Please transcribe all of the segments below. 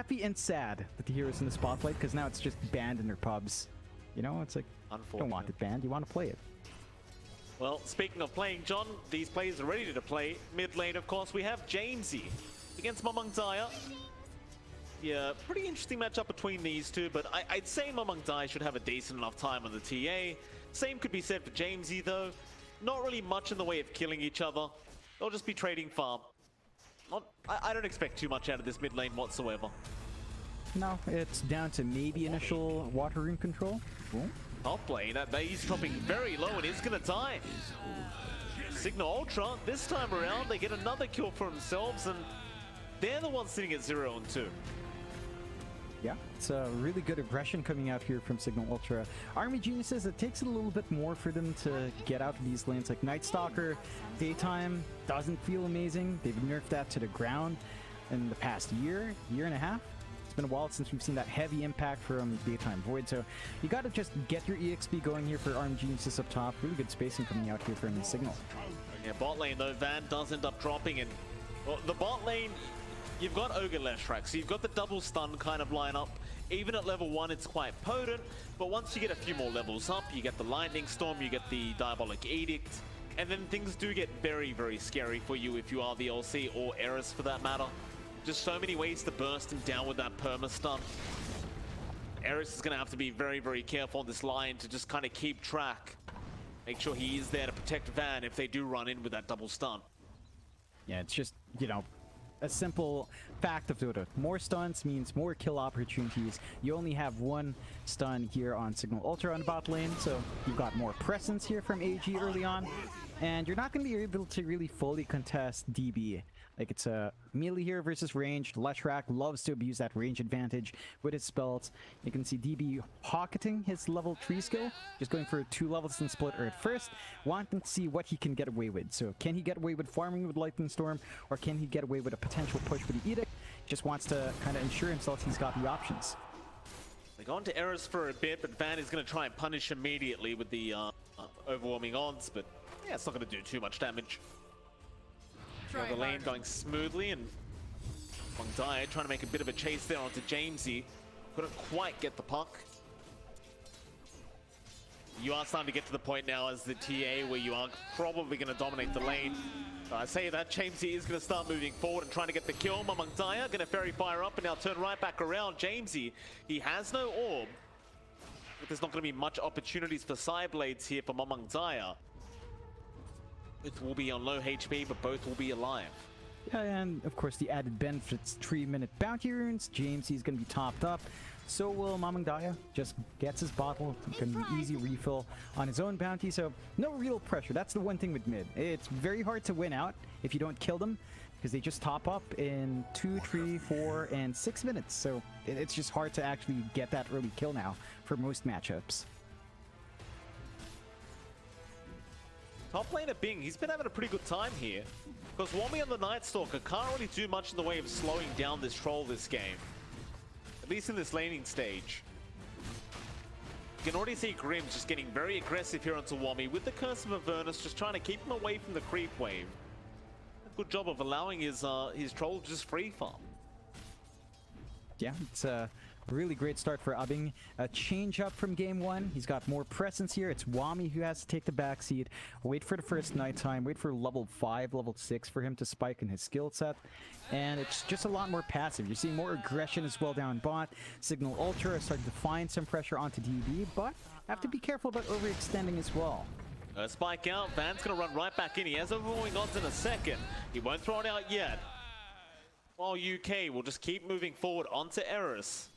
happy and sad that the hero's in the spotlight, because now it's just banned in their pubs. You know, it's like, you don't want it banned, you want to play it. Well, speaking of playing, John, these players are ready to play. Mid lane, of course, we have Jamesy against Mamang Daya. Yeah, pretty interesting matchup between these two, but I'd say Mamang Daya should have a decent enough time on the TA. Same could be said for Jamesy, though. Not really much in the way of killing each other. They'll just be trading farm. I don't expect too much out of this mid lane whatsoever. No, it's down to maybe initial water rune control. Ooh. Top lane, that he's dropping very low and is going to die. Cignal Ultra, this time around, they get another kill for themselves, and they're the ones sitting at 0 and 2. Yeah, it's a really good aggression coming out here from Cignal Ultra. Army Geniuses, it takes a little bit more for them to get out of these lanes. Like Night Stalker, daytime doesn't feel amazing. They've nerfed that to the ground in the past year and a half. It's been a while since we've seen that heavy impact from Daytime Void, so you gotta just get your EXP going here for Army Geniuses up top. Really good spacing coming out here from the Cignal. Yeah, bot lane though, Van does end up dropping, and well, the bot lane, you've got Ogre Leshrac, so you've got the double stun kind of lineup. Even at level 1, it's quite potent, but once you get a few more levels up, you get the Lightning Storm, you get the Diabolic Edict, and then things do get very, very scary for you if you are the LC or Erice for that matter. Just so many ways to burst him down with that perma-stun. Erice is going to have to be very, very careful on this line to just kind of keep track. Make sure he is there to protect Van if they do run in with that double stun. Yeah, it's just, you know, a simple fact of Dota. More stuns means more kill opportunities. You only have one stun here on Cignal Ultra on the bot lane, so you've got more presence here from AG early on, and you're not going to be able to really fully contest DB. Like, it's a melee here versus ranged. Leshrac loves to abuse that range advantage with his spells. You can see DB pocketing his level 3 skill, just going for 2 levels in split at first, wanting to see what he can get away with. So can he get away with farming with Lightning Storm, or can he get away with a potential push with the Edict? Just wants to kind of ensure himself he's got the options. They go on to Erice for a bit, but Van is going to try and punish immediately with the overwhelming odds, but yeah, it's not going to do too much damage. The lane going smoothly, and Mamang Daya trying to make a bit of a chase there onto Jamesy. Couldn't quite get the puck. You are starting to get to the point now as the TA where you are probably going to dominate the lane. I say that Jamesy is going to start moving forward and trying to get the kill. Mamang Daya going to fairy fire up and now turn right back around. Jamesy, he has no orb, but there's not going to be much opportunities for side blades here for Mamang Daya. Both will be on low HP, but both will be alive. Yeah, and of course the added benefits, 3-minute bounty runes. Jamesy's going to be topped up. So will Mamang Daya. Just gets his bottle. Going to be easy refill on his own bounty, so no real pressure. That's the one thing with mid. It's very hard to win out if you don't kill them, because they just top up in 2, 3, 4, and 6 minutes. So it's just hard to actually get that early kill now for most matchups. Top laner Bing, he's been having a pretty good time here, because woMy and the Night Stalker can't really do much in the way of slowing down this troll this game. At least in this laning stage. You can already see Grimzx just getting very aggressive here onto woMy with the Curse of Avernus, just trying to keep him away from the creep wave. A good job of allowing his troll to just free farm. Yeah, it's a really great start for Ubbing. A change up from game 1. He's got more presence here. It's woMy who has to take the backseat. Wait for the first nighttime. Wait for level 5, level 6 for him to spike in his skill set. And it's just a lot more passive. You're seeing more aggression as well down bot. Cignal Ultra is starting to find some pressure onto DB, but have to be careful about overextending as well. Spike out. Van's going to run right back in. He has overwhelming odds in a second. He won't throw it out yet. While UK will just keep moving forward onto Erice.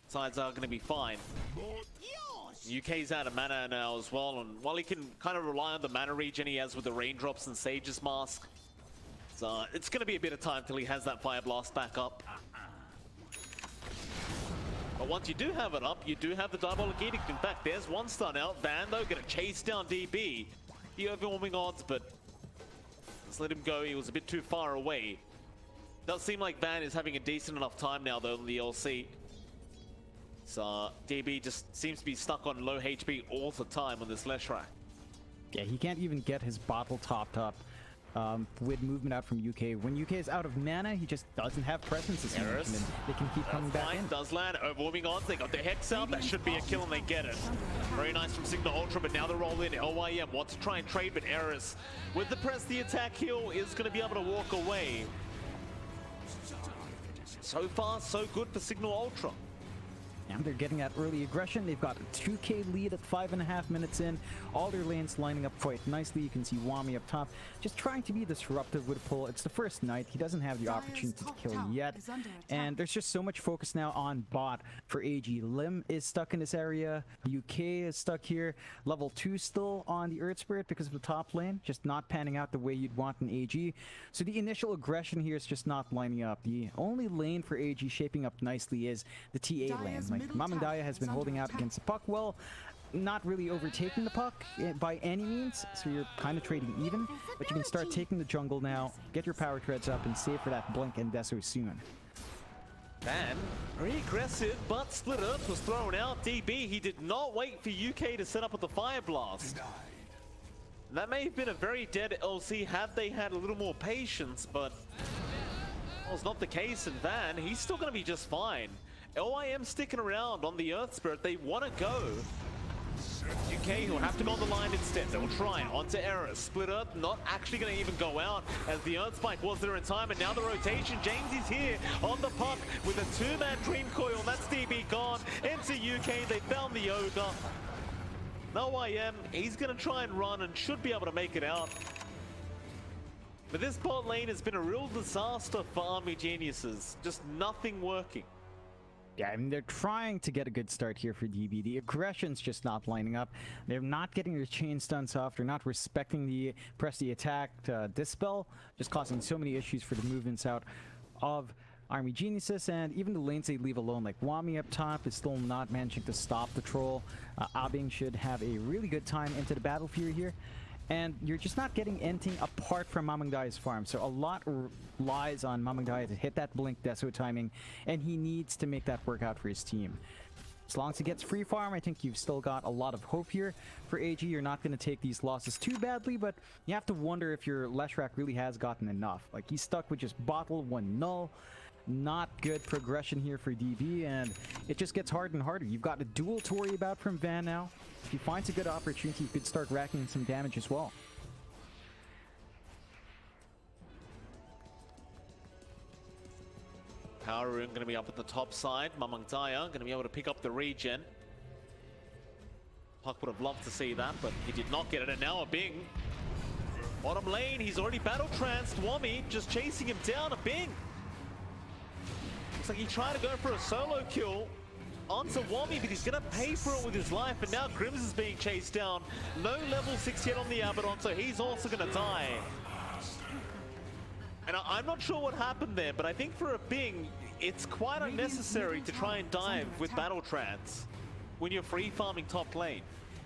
Sides are going to be fine. UK's out of mana now as well, and while he can kind of rely on the mana regen he has with the raindrops and Sage's Mask, so it's going to be a bit of time till he has that Fire Blast back up. But once you do have it up, you do have the Diabolic Edict. In fact, there's one stun out. Van, though, going to chase down DB. The overwhelming odds, but let's let him go. He was a bit too far away. Does seem like Van is having a decent enough time now, though, in the LC. So DB just seems to be stuck on low HP all the time on this Leshrac. Yeah, he can't even get his bottle topped up with movement out from UK. When UK is out of mana, he just doesn't have presence as much, and they can keep coming back in. Does land, overwarming on, they got their Hex out, that should be a kill and they get it. Very nice from Cignal Ultra, but now the roll in. LYM wants to try and trade, but Erice, with the press the attack heal, is going to be able to walk away. So far, so good for Cignal Ultra. And they're getting that early aggression. They've got a 2k lead at 5.5 minutes in. All their lanes lining up quite nicely. You can see woMy up top, just trying to be disruptive with a pull. It's the first night. He doesn't have the opportunity to kill yet. And there's just so much focus now on bot for AG. Lim is stuck in this area. UK is stuck here. Level 2 still on the Earth Spirit because of the top lane. Just not panning out the way you'd want in AG. So the initial aggression here is just not lining up. The only lane for AG shaping up nicely is the TA lane. Like, Mamang Daya has been holding out against the puck well, not really overtaking the puck by any means, so you're kind of trading even, but you can start taking the jungle now, get your power treads up, and save for that blink and Deso soon. Van, very aggressive, but Split Earth was thrown out. DB, he did not wait for UK to set up with the Fire Blast. That may have been a very dead LC had they had a little more patience, but well, it's not the case in Van. He's still going to be just fine. LYM sticking around on the Earth Spirit. They want to go. UK will have to go on the line instead. They'll try onto Erice. Split Earth not actually going to even go out as the Earth Spike was there in time. And now the rotation. Jamesy's here on the puck with a 2-man Dream Coil. That's DB gone into UK. They found the Ogre. LYM, he's going to try and run and should be able to make it out. But this bot lane has been a real disaster for Army Geniuses. Just nothing working. Yeah, I mean, they're trying to get a good start here for DB. The aggression's just not lining up. They're not getting their chain stunts off. They're not respecting the press the attack dispel, just causing so many issues for the movements out of Army Geniuses, and even the lanes they leave alone, like woMy up top is still not managing to stop the troll. Abing should have a really good time into the Battle Fury here. And you're just not getting anything apart from Mamang Daya's farm. So a lot lies on Mamang Daya to hit that blink Deso timing, and he needs to make that work out for his team. As long as he gets free farm, I think you've still got a lot of hope here for AG. You're not going to take these losses too badly, but you have to wonder if your Leshrac really has gotten enough. Like, he's stuck with just bottle, 1 null. Not good progression here for DB, and it just gets harder and harder. You've got a duel to worry about from Van now. If he finds a good opportunity, he could start racking some damage as well. Power Rune going to be up at the top side. Mamang Daya going to be able to pick up the regen. Puck would have loved to see that, but he did not get it. And now a Bing. Bottom lane, he's already battle-tranced. woMy just chasing him down. A Bing. Looks like he tried to go for a solo kill onto woMy, but he's going to pay for it with his life. And now Grimzx is being chased down. No level 6 yet on the Abaddon, so he's also going to die. And I'm not sure what happened there, but I think for a Bing, it's quite unnecessary to try and dive with Battle Trance when you're free farming top lane.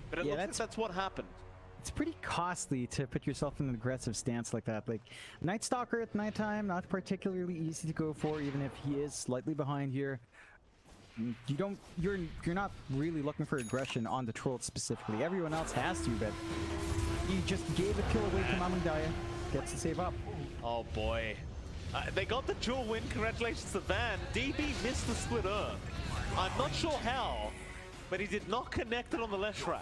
But it looks like that's what happened. It's pretty costly to put yourself in an aggressive stance like that. Like, Night Stalker at nighttime, not particularly easy to go for, even if he is slightly behind here. You're not really looking for aggression on the troll specifically. Everyone else has to, but you just gave a kill away to Mamang Daya. Gets to save up. Oh boy. They got the dual win. Congratulations to Van. DB missed the Split Earth. I'm not sure how, but he did not connect it on the Leshrac.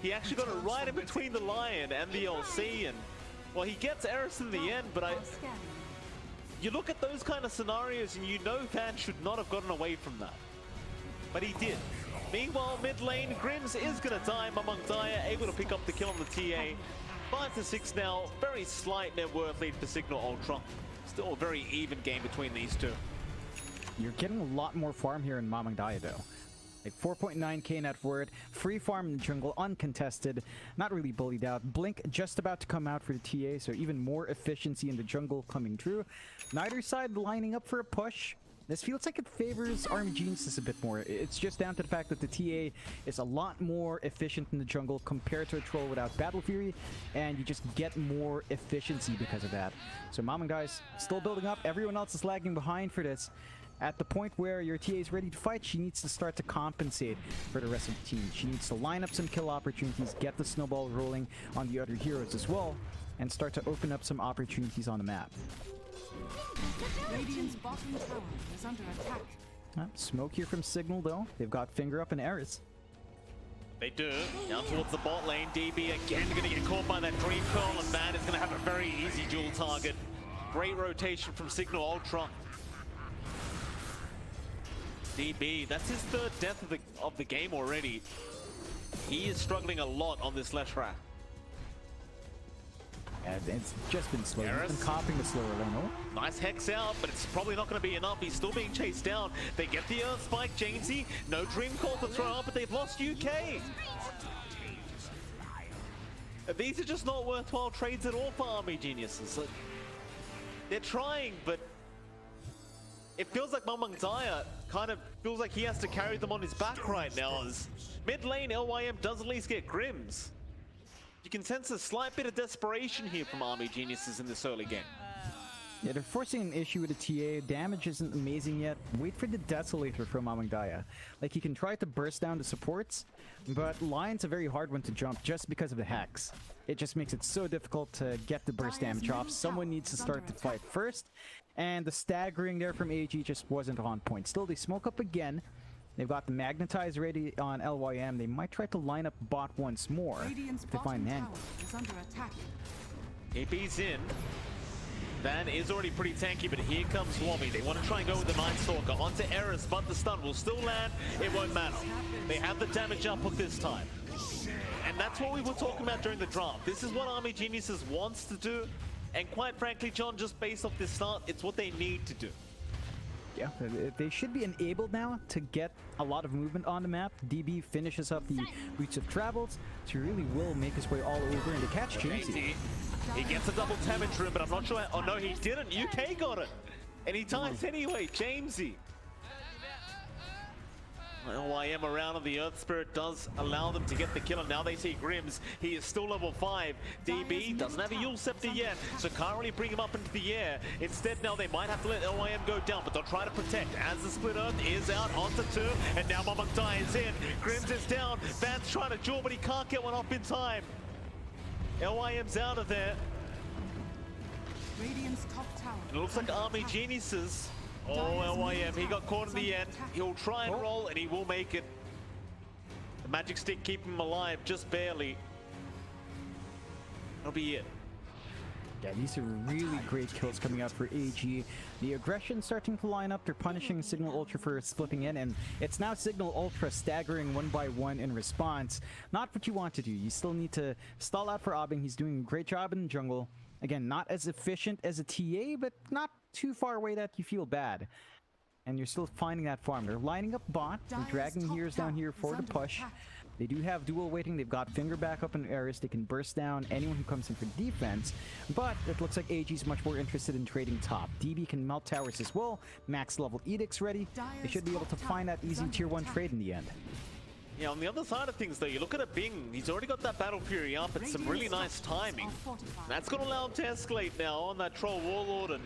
He actually got it right in between the Lion and the LC, and well, he gets Erice in the end, but you look at those kind of scenarios and you know Van should not have gotten away from that. But he did. Meanwhile, mid lane, Grimzx is going to die. Mamang Daya able to pick up the kill on the TA. 5-6 now. Very slight net worth lead for Cignal Ultra. Still a very even game between these two. You're getting a lot more farm here in Mamang Daya, though. Like 4.9k net worth, free farm in the jungle, uncontested, not really bullied out. Blink just about to come out for the TA, so even more efficiency in the jungle coming true. Neither side lining up for a push. This feels like it favors Army Geniuses a bit more. It's just down to the fact that the TA is a lot more efficient in the jungle compared to a troll without Battle Fury, and you just get more efficiency because of that. So Mamang Daya still building up. Everyone else is lagging behind for this. At the point where your TA is ready to fight, she needs to start to compensate for the rest of the team. She needs to line up some kill opportunities, get the snowball rolling on the other heroes as well. and start to open up some opportunities on the map. Radiant's bottom tower is under attack. Smoke here from Cignal though. They've got finger up and Erice. They do. Down towards the bot lane. DB again going to get caught by that Dream Curl, and Van is going to have a very easy dual target. Great rotation from Cignal Ultra. DB, that's his third death of the game already. He is struggling a lot on this Leshrac. And it's just been slow. Erice. He's been copying the slower lane. Oh. Nice hex out, but it's probably not going to be enough. He's still being chased down. They get the Earth Spike, Jamesy. No Dream Call to throw out, but they've lost UK. These are just not worthwhile trades at all for Army Geniuses. Like, they're trying, but it feels like Mamang Daya kind of feels like he has to carry them on his back right now. As mid lane, LYM does at least get Grims. You can sense a slight bit of desperation here from Army Geniuses in this early game. Yeah, they're forcing an issue with the TA. Damage isn't amazing yet. Wait for the Desolator from Mamang Daya. Like, he can try to burst down the supports, but Lion's a very hard one to jump just because of the Hex. It just makes it so difficult to get the burst damage off. Someone needs to start the fight first, and the staggering there from AG just wasn't on point. Still, they smoke up again. They've got the Magnetize ready on LYM. They might try to line up bot once more to find an angle. AP's in. Van is already pretty tanky, but here comes woMy. They want to try and go with the Night Stalker onto Erice, but the stun will still land. It won't matter. They have the damage output this time. And that's what we were talking about during the draft. This is what Army Geniuses wants to do. And quite frankly, John, just based off this start, it's what they need to do. Yeah, they should be enabled now to get a lot of movement on the map. DB finishes up the Routes of Travels, so he really will make his way all over and to catch Jamesy. He gets a double damage room, but I'm not sure. Oh no, he didn't. UK got it. And he dies anyway, Jamesy. LYM around and the Earth Spirit does allow them to get the kill, and now they see Grims. He is still level 5. DB doesn't have a Yule Scepter yet, so can't really bring him up into the air. Instead, now they might have to let LYM go down, but they'll try to protect as the Split Earth is out onto 2, and now Mamang Daya is in. Grims is down. Van's trying to duel, but he can't get one off in time. LYM's out of there. Radiant's top tower. It looks like Army Geniuses. Oh, LYM, he got caught in the end. He'll try and roll, and he will make it. The magic stick keeping him alive, just barely. That'll be it. Yeah, these are really great kills coming out for AG. The aggression starting to line up. They're punishing Cignal Ultra for slipping in, and it's now Cignal Ultra staggering one by one in response. Not what you want to do. You still need to stall out for Aubing. He's doing a great job in the jungle. Again, not as efficient as a TA, but not too far away that you feel bad. And you're still finding that farm. They're lining up bot. They're dragging heroes down here for the push. They do have dual waiting. They've got finger back up in Erice. They can burst down anyone who comes in for defense. But it looks like AG's much more interested in trading top. DB can melt towers as well. Max level edicts ready. They should be able to find that easy tier 1 trade in the end. Yeah, on the other side of things though, you look at a Bing, he's already got that Battle Fury up and some really nice timing. That's going to allow him to escalate now on that Troll Warlord. And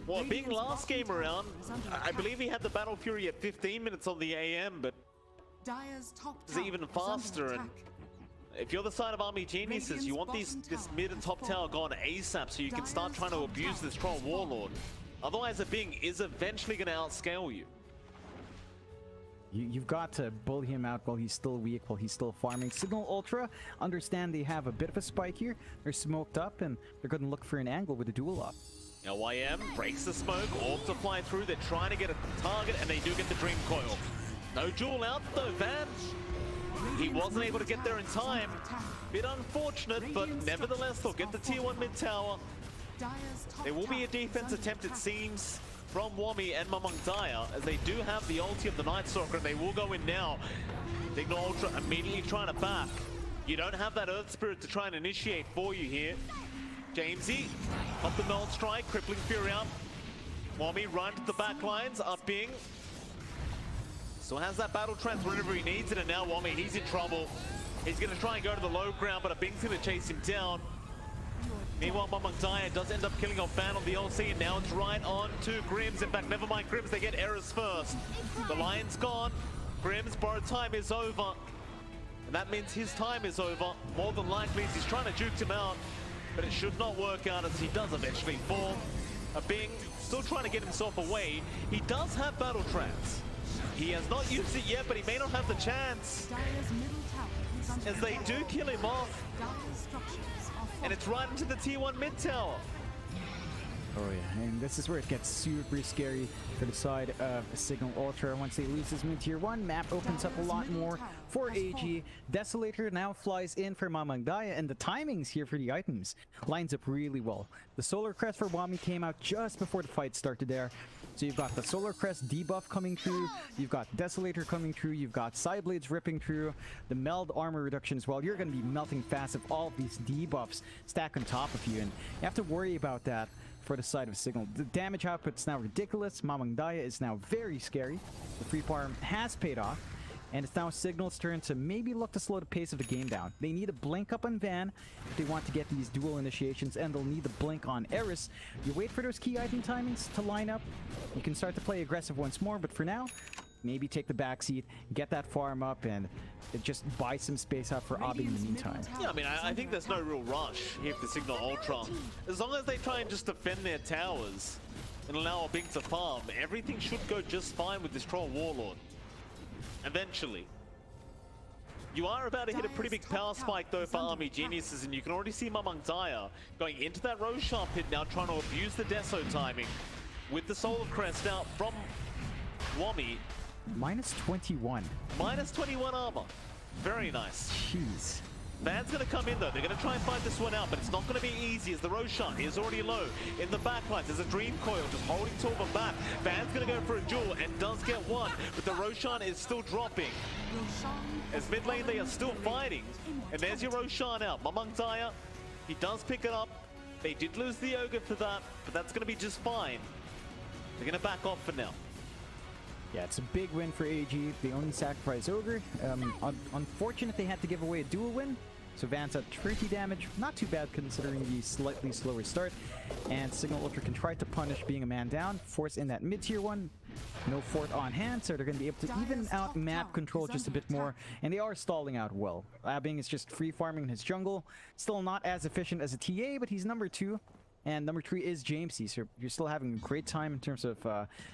well, Bing last game around, I believe he had the Battle Fury at 15 minutes on the AM, but it's even faster. And if you're the side of Army Geniuses, you want this mid and top tower gone ASAP so you can start trying to abuse this Troll Warlord. Otherwise, a Bing is eventually going to outscale you. You've got to bully him out while he's still weak, while he's still farming. Cignal Ultra, understand they have a bit of a spike here. They're smoked up, and they're going to look for an angle with a duel up. LYM breaks the smoke, orb to fly through. They're trying to get a target, and they do get the Dream Coil. No duel out, though, Van. He wasn't able to get there in time. Bit unfortunate, but nevertheless, they'll get the tier 1 mid tower. There will be a defense attempt, it seems, from woMy and Mamang Daya, as they do have the ulti of the Night Stalker, and they will go in now. Cignal Ultra immediately trying to back. You don't have that Earth Spirit to try and initiate for you here. Jamesy, up the Meld Strike, crippling Fury out. woMy run to the back lines, up Bing. Still has that battle trance whenever he needs it, and now woMy, he's in trouble. He's going to try and go to the low ground, but a Bing's going to chase him down. Meanwhile, Mamang Daya does end up killing off Van on the LC, and now it's right on to Grims. In fact, never mind Grims, they get Erice first. The Lion's gone. Grims, borrowed time is over. And that means his time is over. More than likely, he's trying to juke him out, but it should not work out as he does eventually fall. A Bing still trying to get himself away. He does have Battle Trance. He has not used it yet, but he may not have the chance. Dire's middle tower is under As they do kill him off, Dire's structures are and it's right into the tier 1 mid tower. Oh yeah, and this is where it gets super scary for the side of Cignal Ultra. Once they lose this mid tier 1, map opens up a lot more for AG. Desolator now flies in for Mamang Daya, and the timings here for the items lines up really well. The Solar Crest for woMy came out just before the fight started there. So you've got the Solar Crest debuff coming through, you've got Desolator coming through, you've got Side Blades ripping through, the meld armor reduction as well. You're going to be melting fast if all of these debuffs stack on top of you, and you have to worry about that for the side of Cignal. The damage output's now ridiculous. Mamang Daya is now very scary. The free farm has paid off, and it's now Cignal's turn to maybe look to slow the pace of the game down. They need a blink up on Van if they want to get these dual initiations, and they'll need the blink on Erice. You wait for those key item timings to line up. You can start to play aggressive once more, but for now, maybe take the backseat, get that farm up, and just buy some space out for Abi in the meantime. Yeah, I mean, I think there's no real rush here for Cignal Ultra. As long as they try and just defend their towers and allow a Bing to farm, everything should go just fine with this Troll Warlord. Eventually. You are about to hit a pretty big power spike though for Army Geniuses, and you can already see Mamang Daya going into that Roshan pit now, trying to abuse the Deso timing with the Solar Crest out from woMy. Minus 21. Minus 21 armor. Very nice. Jeez. Van's going to come in though. They're going to try and fight this one out, but it's not going to be easy as the Roshan is already low. In the backlines, there's a Dream Coil just holding Torva back. Van's going to go for a duel and does get one, but the Roshan is still dropping. As mid lane, they are still fighting. And there's your Roshan out. Mamang Daya, he does pick it up. They did lose the Ogre for that, but that's going to be just fine. They're going to back off for now. Yeah, it's a big win for AG. They only sacrifice Ogre. Unfortunate they had to give away a dual win. So Van's at 30 damage. Not too bad considering the slightly slower start. And Cignal Ultra can try to punish being a man down. Force in that mid-tier one. No fort on hand, so they're going to be able to even out map control just a bit more. And they are stalling out well. Abing is just free farming in his jungle. Still not as efficient as a TA, but he's number 2. And number 3 is Jamesy, so you're still having a great time in terms of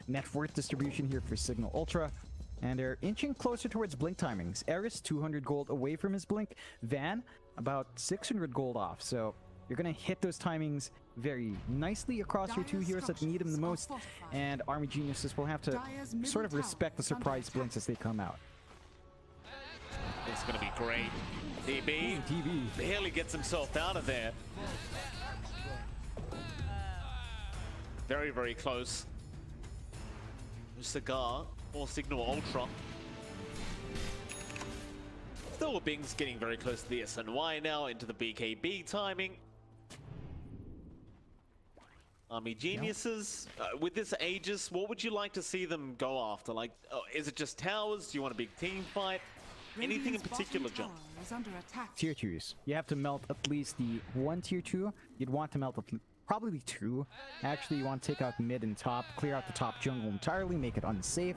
net worth distribution here for Cignal Ultra. And they're inching closer towards blink timings. Erice, 200 gold away from his blink. Van, about 600 gold off. So you're going to hit those timings very nicely across your two heroes that need them the most. And Army Geniuses will have to sort of respect the surprise blinks as they come out. It's going to be great. DB barely gets himself out of there. Very, very close. Cigar or Cignal Ultra. Still Bing's getting very close to the SNY now, into the BKB timing. Army Geniuses, with this Aegis, what would you like to see them go after? Like, is it just towers? Do you want a big team fight? Anything in particular, John? Tier 2s. You have to melt at least the 1 tier 2. You'd want to melt probably 2. Actually, you want to take out mid and top, clear out the top jungle entirely, make it unsafe,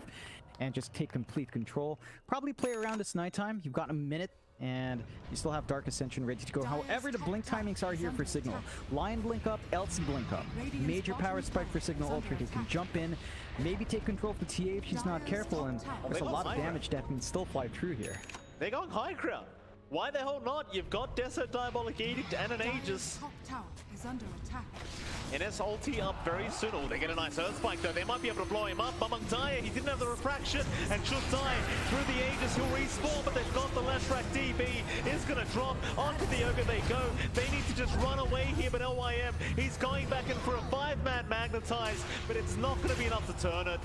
and just take complete control. Probably play around this nighttime. You've got a minute, and you still have Dark Ascension ready to go. However, the blink timings are here for Cignal. Lion blink up, else blink up. Major power spike for Cignal Ultra. They can jump in, maybe take control of the TA if she's not careful, and there's a lot of damage that can still fly through here. They're going high ground. Why the hell not? You've got Desert Diabolic Edict and an Aegis. NS ulti up very soon. Oh, they get a nice Earth Spike though. They might be able to blow him up. Mamang Daya, he didn't have the refraction and should die through the Aegis. He'll respawn, but they've got the left track. DB is going to drop onto the Ogre. They go. They need to just run away here, but LYM, he's going back in for a 5-man magnetize, but it's not going to be enough to turn it.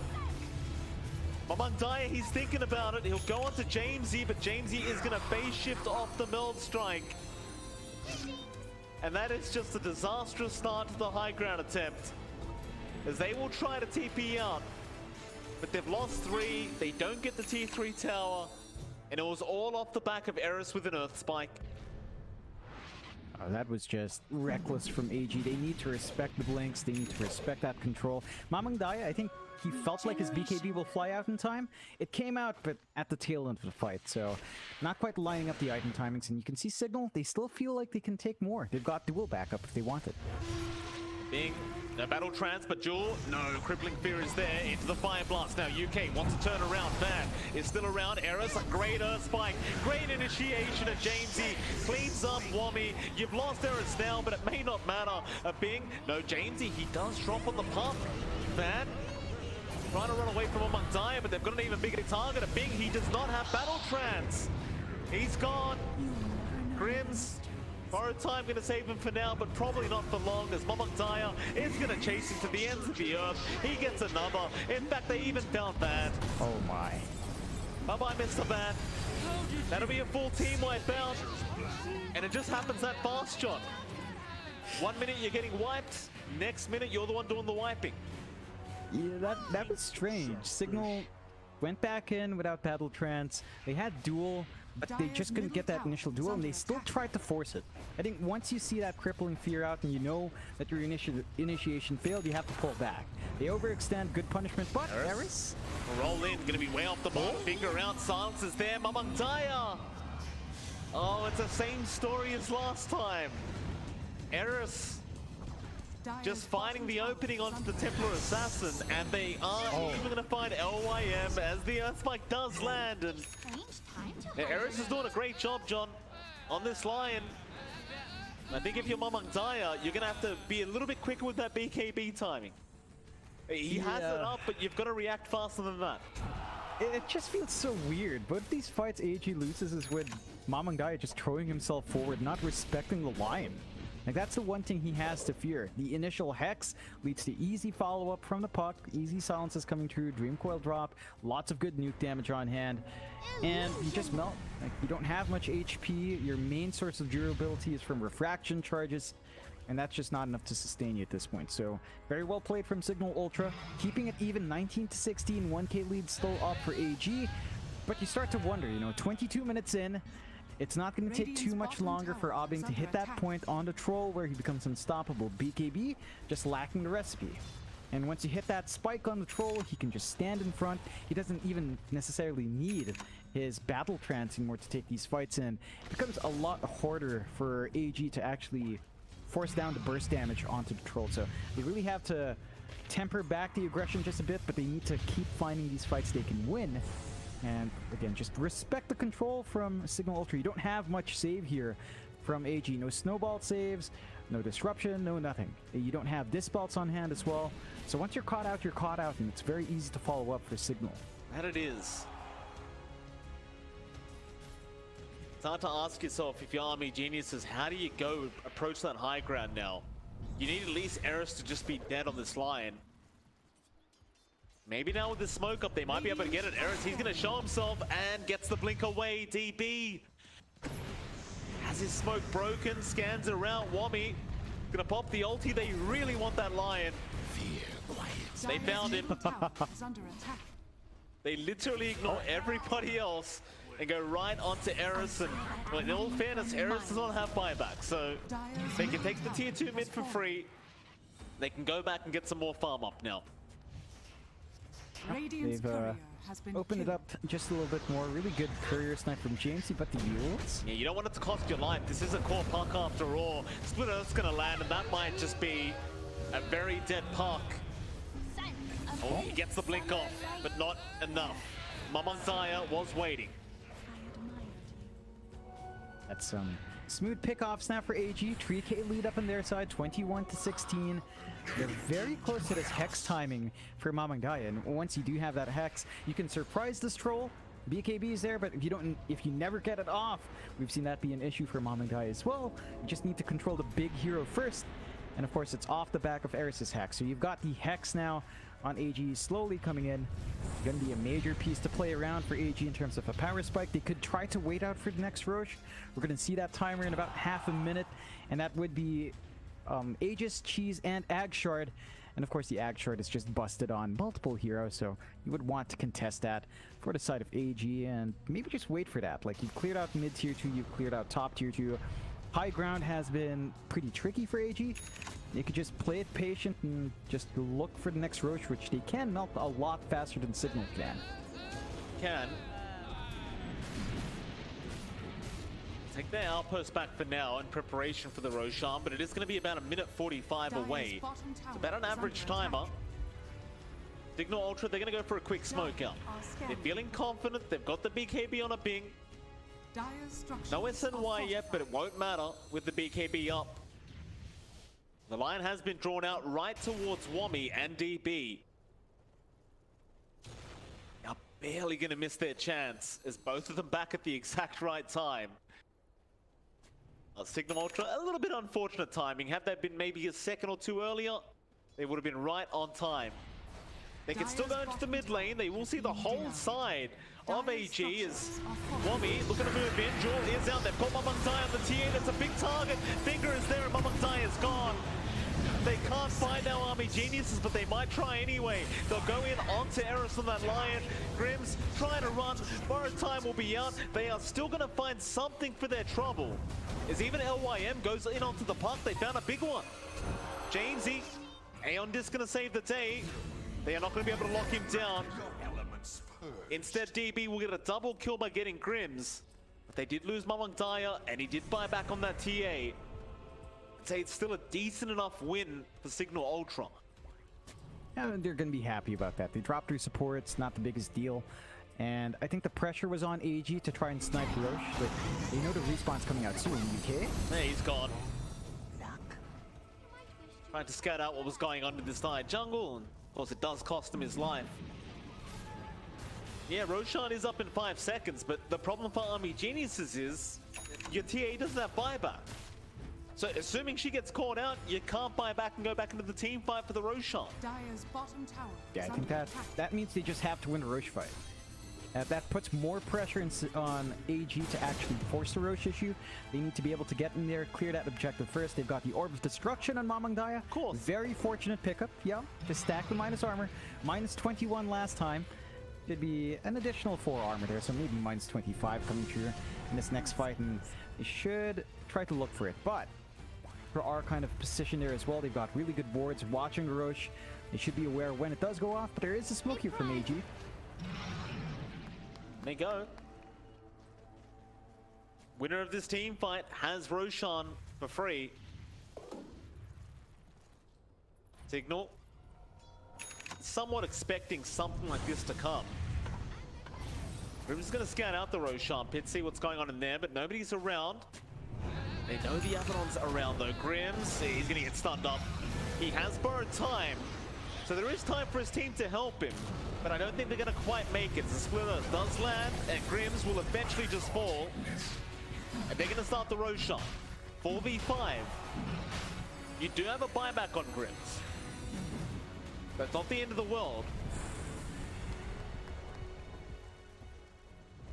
Mamang Daya, he's thinking about it. He'll go on to Jamesy, but Jamesy is going to base shift off the meld strike. And that is just a disastrous start to the high ground attempt, as they will try to TP out. But they've lost 3. They don't get the tier 3 tower. And it was all off the back of Erice with an Earth Spike. Oh, that was just reckless from AG. They need to respect the blinks. They need to respect that control. Mamang Daya, I think he felt like his BKB will fly out in time. It came out, but at the tail end of the fight, so not quite lining up the item timings. And you can see Cignal, they still feel like they can take more. They've got dual backup if they want it. Bing, no battle trance, but Jewel, no, crippling fear is there into the fire blast. Now UK wants to turn around. Van is still around. Erice, a great earth spike, great initiation of Jamesy, cleans up woMy. You've lost Erice now, but it may not matter. Bing, no Jamesy, he does drop on the pump. Van trying to run away from Mamang Daya, but they've got an even bigger target. Bing, he does not have battle trance. He's gone. Grimzx. Borrowed time going to save him for now, but probably not for long, as Mamang Daya is going to chase him to the ends of the earth. He gets another. In fact, they even found Van. Oh my. Bye-bye, Mr. Van. That'll be a full team wipe out. And it just happens that fast, John. 1 minute you're getting wiped, next minute you're the one doing the wiping. Yeah, that was strange. Cignal went back in without battle trance. They had duel, but they just couldn't get that initial duel, and they still tried to force it. I think once you see that crippling fear out and you know that your initiation failed, you have to pull back. They overextend, good punishment, but Erice? Roll in, gonna be way off the ball. Finger out, silence is there, Mamang Daya. Oh, it's the same story as last time. Erice just finding the opening onto the Templar Assassin, and they are even gonna find LYM as the Earth Spike does land. And Erice is doing a great job, John, on this Lion. I think if you're Mamang Daya, you're gonna have to be a little bit quicker with that BKB timing. He has it up, but you've got to react faster than that. It just feels so weird. Both these fights AG loses is with Mamang Daya just throwing himself forward, not respecting the Lion. Like, that's the one thing he has to fear. The initial Hex leads to easy follow-up from the puck, easy silences coming through, Dream Coil drop, lots of good nuke damage on hand, and you just melt. Like, you don't have much HP, your main source of durability is from refraction charges, and that's just not enough to sustain you at this point. So, very well played from Cignal Ultra, keeping it even 19-16, 1k lead still up for AG, but you start to wonder, you know, 22 minutes in, it's not going to take too much longer for Abing to hit that point on the troll where he becomes unstoppable. BKB just lacking the recipe. And once you hit that spike on the troll, he can just stand in front. He doesn't even necessarily need his battle trance anymore to take these fights in. It becomes a lot harder for AG to actually force down the burst damage onto the troll. So they really have to temper back the aggression just a bit, but they need to keep finding these fights they can win. And again, just respect the control from Cignal Ultra. You don't have much save here from AG. No snowball saves, no disruption, no nothing. You don't have dispels on hand as well. So once you're caught out, and it's very easy to follow up for Cignal. That it is. It's hard to ask yourself, if you're Army Geniuses, how do you go approach that high ground now? You need at least Erice to just be dead on this Lion. Maybe now with the smoke up, they might be able to get it. Erice, he's going to show himself and gets the blink away. DB has his smoke broken, scans it around. woMy going to pop the ulti. They really want that Lion. They found him. They literally ignore everybody else and go right onto Erice. And well, in all fairness, Erice does not have buyback, so they can take the tier 2 mid for free. They can go back and get some more farm up now. They've opened it up just a little bit more. Really good courier snipe from Jamesy, but the yields? Yeah, you don't want it to cost your life. This is a core puck after all. Split Earth's gonna land, and that might just be a very dead puck. Oh, he gets the blink off, but not enough. Mamang Daya was waiting. That's smooth pick-offs now for AG. 3k lead up on their side, 21-16. They're very close to this Hex timing for Mamang Daya, and once you do have that Hex, you can surprise this troll. BKB is there, but if you never get it off, we've seen that be an issue for Mamang Daya as well. You just need to control the big hero first, and of course it's off the back of Erice's Hex. So you've got the Hex now on AG slowly coming in. Going to be a major piece to play around for AG in terms of a power spike. They could try to wait out for the next Roche. We're going to see that timer in about half a minute, and that would be Aegis, Cheese, and Ag Shard. And of course the Ag Shard is just busted on multiple heroes, so you would want to contest that for the side of AG and maybe just wait for that. Like, you've cleared out mid tier 2, you've cleared out top tier 2. High ground has been pretty tricky for AG, they could just play it patient and just look for the next Roche, which they can melt a lot faster than Cignal can. Can. Take their outpost back for now in preparation for the Roshan, but it is going to be about a minute 45 Dire's away. bottom tower It's about an is average under timer. attack. Cignal Ultra, they're going to go for a quick smoke out. Are They're scanning. feeling confident. They've got the BKB on a ping. Dire's structures No are SNY yet, but it fortified. won't matter with the BKB up. The line has been drawn out right towards woMy and DB. Are barely going to miss their chance as both of them back at the exact right time. Cignal Ultra, a little bit unfortunate timing. Had they been maybe a second or two earlier, they would have been right on time. They can still go into the mid lane. They will see the whole side of AG as woMy looking to move in. Jewel is out. They've got Mamang Daya on the T8. It's a big target. Finger is there and Mamang Daya is gone. They can't find our army geniuses, but they might try anyway. They'll go in onto Erice on that Lion. Grimzx trying to run. Borrowed time will be out. They are still going to find something for their trouble. As even LYM goes in onto the park, they found a big one. Jamesy, Aeon Disc going to save the day. They are not going to be able to lock him down. Instead, DB will get a double kill by getting Grimzx. But they did lose Mamang Daya, and he did buy back on that TA. I'd say it's still a decent enough win for Cignal Ultra. Yeah, they're going to be happy about that. They dropped 3 supports, not the biggest deal. And I think the pressure was on AG to try and snipe Roche, but they know the respawn's coming out soon in UK. Hey, he's gone. Trying to scout out what was going on in this Daya jungle, and of course it does cost him his life. Yeah, Roshan is up in 5 seconds, but the problem for Army Geniuses is your TA doesn't have buyback. So assuming she gets caught out, you can't buy back and go back into the team fight for the Roshan. Dire's bottom tower Yeah, I is think under attack. that means they just have to win the Roche fight. That puts more pressure on AG to actually force the Roche issue. They need to be able to get in there, clear that objective first. They've got the Orb of Destruction on Mamang Daya. Of course. Very fortunate pickup. Yeah, just stack the minus armor. Minus 21 last time. Should be an additional 4 armor there, so maybe minus 25 coming through in this next fight. And they should try to look for it. But for our kind of position there as well, they've got really good boards watching the Roche. They should be aware when it does go off, but there is a smoke here from AG. They go. Winner of this team fight has Roshan for free. Cignal, somewhat expecting something like this to come. Grimzx is going to scout out the Roshan pit, see what's going on in there, but nobody's around. They know the Abaddon's around though. Grimzx, he's going to get stunned up. He has borrowed time, so there is time for his team to help him. But I don't think they're going to quite make it. The splitter does land, and Grimzx will eventually just fall. And they're going to start the Roshan. 4v5. You do have a buyback on Grimzx. That's not the end of the world.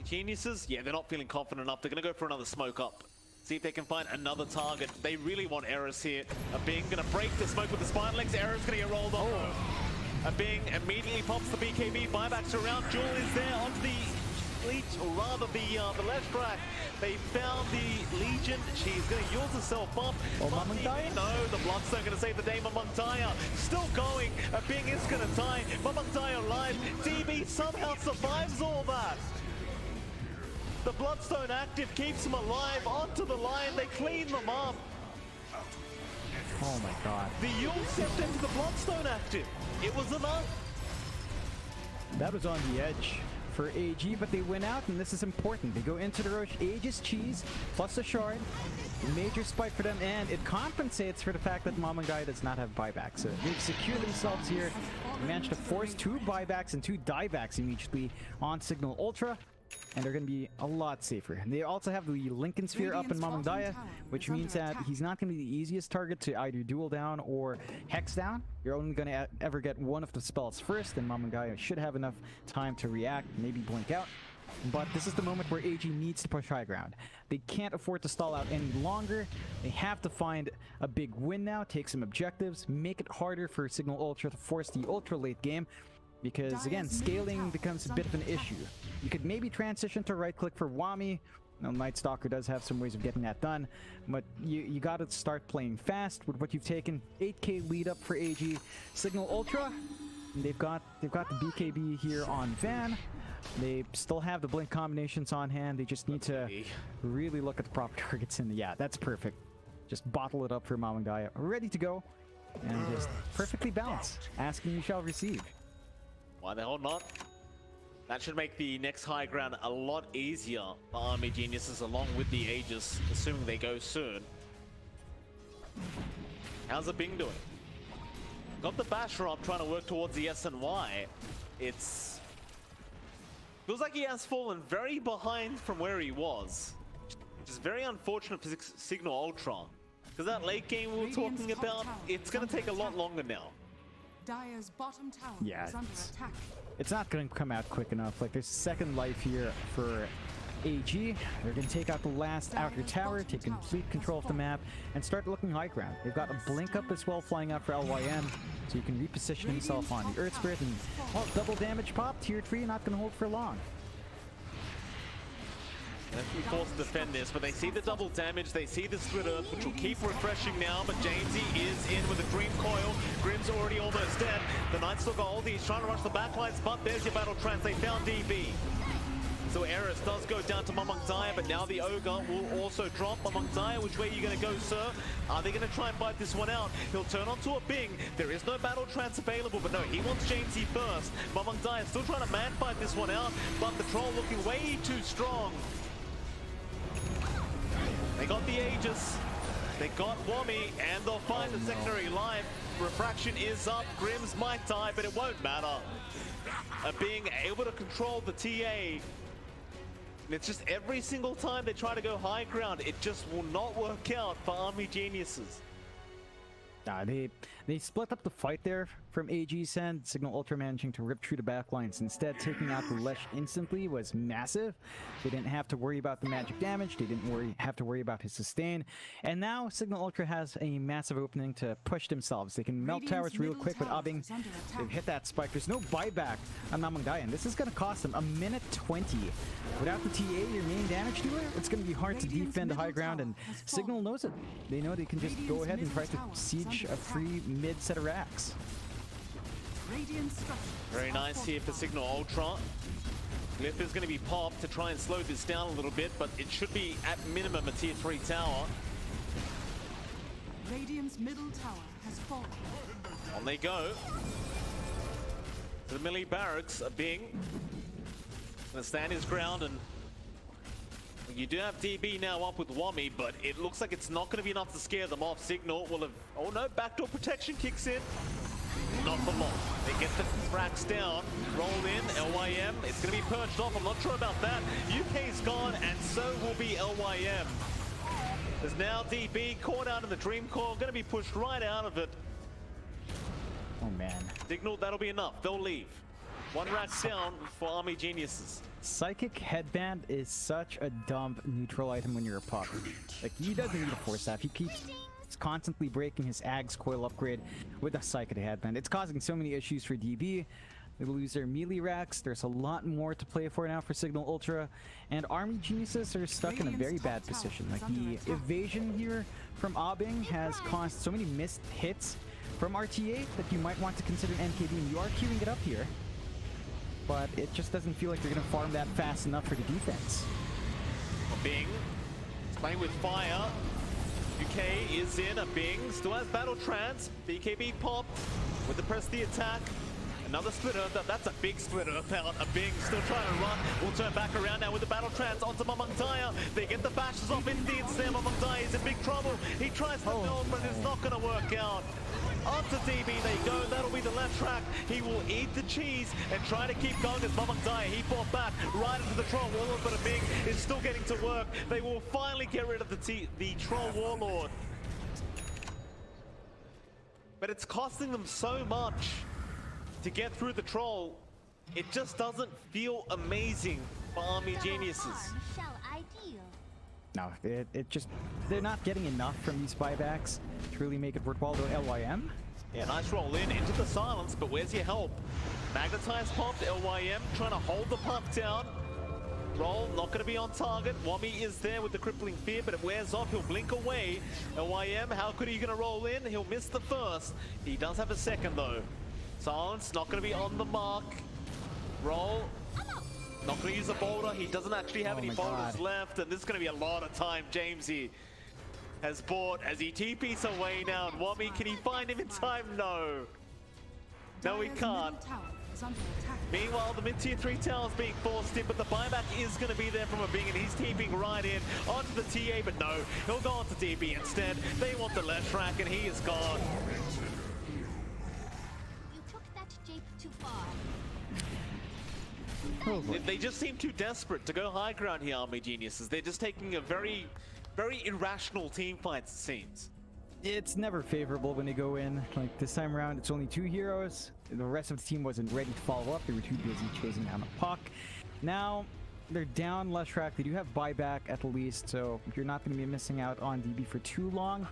Geniuses, yeah, they're not feeling confident enough. They're going to go for another smoke up. See if they can find another target. They really want Erice here. A Bing going to break the smoke with the spine legs. Erice going to get rolled off. A Bing immediately pops the BKB. Buybacks around. Jewel is there onto the leech, or rather the left track. They found the Legion. She's going to yield herself up. Oh, Mamang Daya? No, the Bloodstone going to save the day. Mamang Daya still going. A Bing is going to die. Mamang Daya alive. DB somehow survives all that. The Bloodstone active keeps him alive. Onto the line. They clean them up. Oh my god. The Yule stepped into the Bloodstone active. It was enough. That was on the edge for AG, but they win out, and this is important. They go into the Roche, Aegis cheese, plus a shard. Major spike for them, and it compensates for the fact that Mamang Daya does not have buyback. So they've secured themselves here. They managed to force 2 buybacks and 2 diebacks immediately on Cignal Ultra. And they're going to be a lot safer. And they also have the Lincoln Sphere up in Mamang Daya, which means that he's not going to be the easiest target to either duel down or hex down. You're only going to ever get one of the spells first, and Mamang Daya should have enough time to react, maybe blink out. But this is the moment where AG needs to push high ground. They can't afford to stall out any longer. They have to find a big win now, take some objectives, make it harder for Cignal Ultra to force the ultra late game. Because again, scaling becomes a bit of an issue. You could maybe transition to right click for woMy, Now, Night Stalker does have some ways of getting that done, but you got to start playing fast with what you've taken. 8k lead up for AG. Cignal Ultra, they've got the BKB here on Van. They still have the blink combinations on hand. They just need to really look at the proper targets in the... Yeah, that's perfect. Just bottle it up for Mamang Daya. Ready to go. And just perfectly balanced. Asking you shall receive. Why the hell not? That should make the next high ground a lot easier for Army Geniuses along with the Aegis, assuming they go soon. How's the Bing doing? Got the Basher up trying to work towards the S and Y. It's... feels like he has fallen very behind from where he was. Which is very unfortunate for Cignal Ultra. Because that late game we were talking about, it's going to take a lot longer now. Daya's bottom tower Yeah, is under attack. It's not going to come out quick enough. Like, there's second life here for AG. They're going to take out the last outer tower, take complete control of the map, and start looking high ground. They've got a blink up as well flying out for LYM, so you can reposition himself on the Earth Spirit, and well, double damage pop, tier 3, not going to hold for long. They'll be forced to defend this, but they see the double damage, they see the split earth, which will keep refreshing now, but Jamesy is in with a Dream Coil. Grim's already almost dead. The Knight's still got ulti, he's trying to rush the backlines, but there's your battle trance, they found DB. So Erice does go down to Mamang Daya, but now the Ogre will also drop. Mamang Daya, which way are you going to go, sir? Are they going to try and fight this one out? He'll turn onto a Bing. There is no battle trance available, but no, he wants Jamesy first. Mamang Daya still trying to man fight this one out, but the Troll looking way too strong. They got the Aegis, they got woMy, and they'll find the secondary life. Refraction is up, Grims might die, but it won't matter. Being able to control the TA, and it's just every single time they try to go high ground, it just will not work out for Army Geniuses. They split up the fight there from AG's end. Cignal Ultra managing to rip through the backlines. Instead, taking out the Lesh instantly was massive. They didn't have to worry about the magic damage. They didn't have to worry about his sustain. And now Cignal Ultra has a massive opening to push themselves. They can melt towers real quick with Abing. They've hit that spike. There's no buyback on Mamang Daya, and this is going to cost them a minute 20. Without the TA, your main damage dealer, it's going to be hard to defend the high ground, and Cignal knows it. They know they can just go ahead and try to siege a free mid set of racks. Very nice here for Cignal Ultra. Glyph is going to be popped to try and slow this down a little bit, but it should be at minimum a tier 3 tower. Radiant's middle tower has fallen. On they go. To the melee barracks, a Bing. Gonna stand his ground, and you do have DB now up with woMy, but it looks like it's not going to be enough to scare them off. Cignal will have... oh no, backdoor protection kicks in. Not for long. They get the racks down, roll in, LYM. It's going to be purged off. I'm not sure about that. UK's gone, and so will be LYM. There's now DB caught out in the Dream Coil, going to be pushed right out of it. Oh man. Cignal, that'll be enough. They'll leave. One rack down for Army Geniuses. Psychic Headband is such a dumb neutral item when you're a puck. Like, he doesn't need a force staff. He keeps constantly breaking his Ag's coil upgrade with a Psychic Headband. It's causing so many issues for DB. They will lose their melee racks. There's a lot more to play for now for Cignal Ultra. And Army Geniuses are stuck in a very bad position. Like, the evasion here from Abing has caused so many missed hits from RTA that you might want to consider an NKD. And you are queuing it up here, but it just doesn't feel like they're going to farm that fast enough for the defense. Bing is playing with fire. UK is in. A Bing still has battle trance. BKB popped with the press the attack. Another split earth. That's a big split earth out. A Bing still trying to run. We'll turn back around now with the battle trance onto Mamang Daya. They get the bashes off indeed. Sam Mamang Daya is in big trouble. He tries to build, but it's not going to work out. Onto DB they go. That'll be the left track. He will eat the cheese and try to keep going as Mamang Daya. He fought back right into the Troll Warlord, but a Bing is still getting to work. They will finally get rid of the Troll Warlord. But it's costing them so much to get through the Troll. It just doesn't feel amazing for Army Geniuses. No, it just... they're not getting enough from these buybacks to really make it worthwhile to LYM. Yeah, nice roll in into the silence, but where's your help? Magnetize popped, LYM trying to hold the puck down. Roll, not going to be on target. woMy is there with the crippling fear, but it wears off. He'll blink away. LYM, how good are you going to roll in? He'll miss the first. He does have a second, though. Silence, not going to be on the mark. Roll. Not going to use a boulder. He doesn't actually have any boulders left, and this is going to be a lot of time. Jamesy has bought as he TPs away now. And woMy, can he find him in time? No. No, he Dire's can't. middle tower is under attack. Meanwhile, the mid-tier 3 tower is being forced in, but the buyback is going to be there from a Bing, and he's TPing right in onto the TA, but no, he'll go onto DB instead. They want the left track, and he is gone. You took that jape too far. They just seem too desperate to go high ground here, Army Geniuses. They're just taking a very, very irrational team fight, it seems. It's never favorable when they go in. Like this time around, it's only 2 heroes. The rest of the team wasn't ready to follow up. They were too busy chasing down a puck. Now they're down less track. They do have buyback at least, so you're not going to be missing out on DB for too long.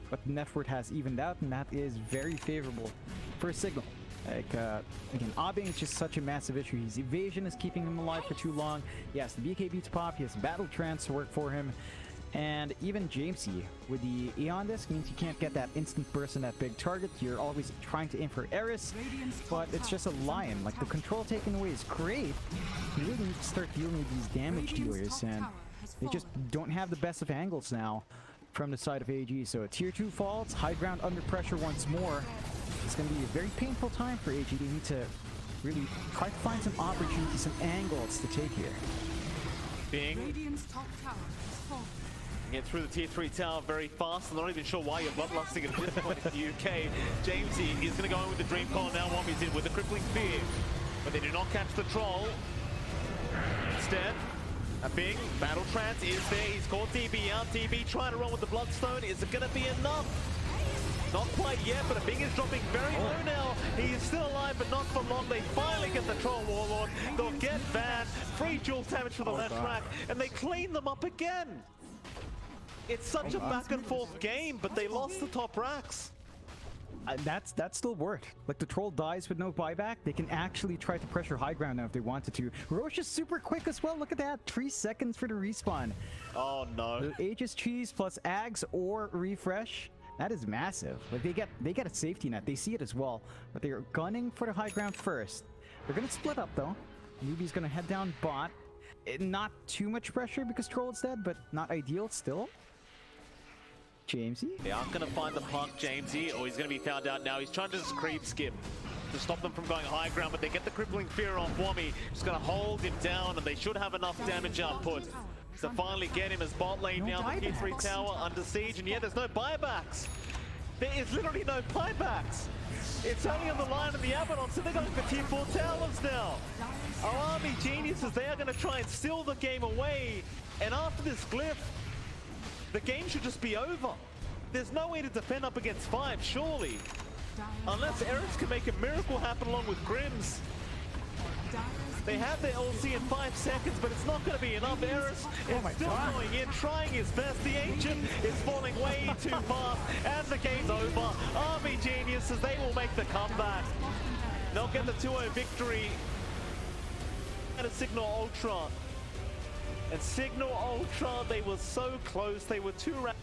But the net worth has evened out, and that is very favorable for Cignal. Like, again, Abbing is just such a massive issue. His evasion is keeping him alive for too long. He has the BKB to pop. He has Battle Trance to work for him. And even Jamesy with the Aeon Disc means you can't get that instant burst in that big target. You're always trying to aim for Erice, but it's just a lion. Like, the control taken away is great. You really need to start dealing with these damage dealers, and they just don't have the best of angles now from the side of AG. So a tier 2 falls, high ground under pressure once more. It's going to be a very painful time for AG. They need to really try to find some opportunities, some angles to take here. Bing. Radiant's top tower has fallen. Get through the tier 3 tower very fast. I'm not even sure why you're bloodlusting at this point in the UK. Jamesy is going to go in with the Dream Call now. woMy's in with the crippling fear, but they do not catch the troll. Instead, a Bing Battle Trance is there. He's called DB out. DB trying to run with the Bloodstone. Is it going to be enough? Not quite yet, but a Bing is dropping very low now. He is still alive, but not for long. They finally get the Troll Warlord. They'll get Van. Free dual damage for the left track, and they clean them up again. It's such a back and forth game, but they lost the top racks. That's still worked. Like, the troll dies with no buyback. They can actually try to pressure high ground now if they wanted to. Roche is super quick as well. Look at that. 3 seconds for the respawn. Oh no. The Aegis Cheese plus Ags or Refresh. That is massive. Like, they get a safety net. They see it as well. But they're gunning for the high ground first. They're gonna split up though. Newbie's gonna head down bot. Not too much pressure because Troll is dead, but not ideal still. Jamesy? They aren't going to find the puck, Jamesy, or he's going to be found out now. He's trying to just creep skip to stop them from going high ground, but they get the crippling fear on woMy. Just going to hold him down, and they should have enough damage output to finally get him as bot lane now. The tier 3 tower under siege, and yeah, there's no buybacks. There is literally no buybacks. It's only on the line of the Abaddon, so they're going for tier 4 towers now. Our Army Geniuses, they are going to try and steal the game away, and after this glyph, the game should just be over. There's no way to defend up against 5, surely. Unless Erice can make a miracle happen along with Grimzx. They have their LC in 5 seconds, but it's not going to be enough. Erice is still going in, trying his best. The Ancient is falling way too fast, and the game's over. Army Geniuses, they will make the comeback. They'll get the 2-0 victory at a Cignal Ultra. And Cignal Ultra, they were so close. They were 2 rounds.